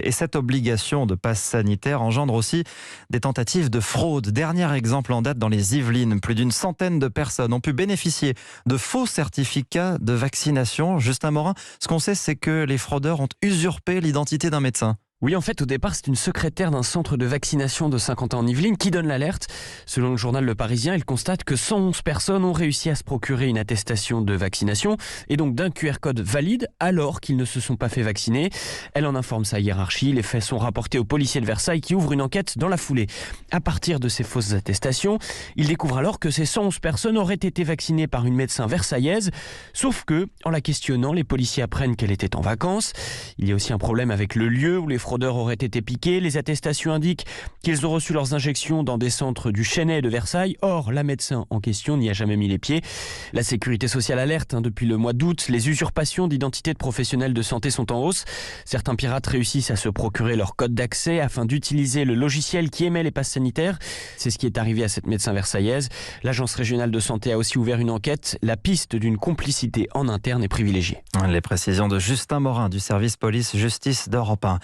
Et cette obligation de passe sanitaire engendre aussi des tentatives de fraude. Dernier exemple en date dans les Yvelines. Plus d'une centaine de personnes ont pu bénéficier de faux certificats de vaccination. Justin Morin, ce qu'on sait, c'est que les fraudeurs ont usurpé l'identité d'un médecin. Oui, en fait, au départ, c'est une secrétaire d'un centre de vaccination de Saint-Quentin en Yvelines qui donne l'alerte. Selon le journal Le Parisien, il constate que 111 personnes ont réussi à se procurer une attestation de vaccination et donc d'un QR code valide alors qu'ils ne se sont pas fait vacciner. Elle en informe sa hiérarchie. Les faits sont rapportés aux policiers de Versailles qui ouvrent une enquête dans la foulée. À partir de ces fausses attestations, il découvre alors que ces 111 personnes auraient été vaccinées par une médecin versaillaise. Sauf que, en la questionnant, les policiers apprennent qu'elle était en vacances. Il y a aussi un problème avec le lieu où les fraudeurs auraient été piqués. Les attestations indiquent qu'ils ont reçu leurs injections dans des centres du Chesnay et de Versailles. Or, la médecin en question n'y a jamais mis les pieds. La sécurité sociale alerte depuis le mois d'août. Les usurpations d'identité de professionnels de santé sont en hausse. Certains pirates réussissent à se procurer leur code d'accès afin d'utiliser le logiciel qui émet les passes sanitaires. C'est ce qui est arrivé à cette médecin versaillaise. L'agence régionale de santé a aussi ouvert une enquête. La piste d'une complicité en interne est privilégiée. Les précisions de Justin Morin du service police-justice d'Europe 1.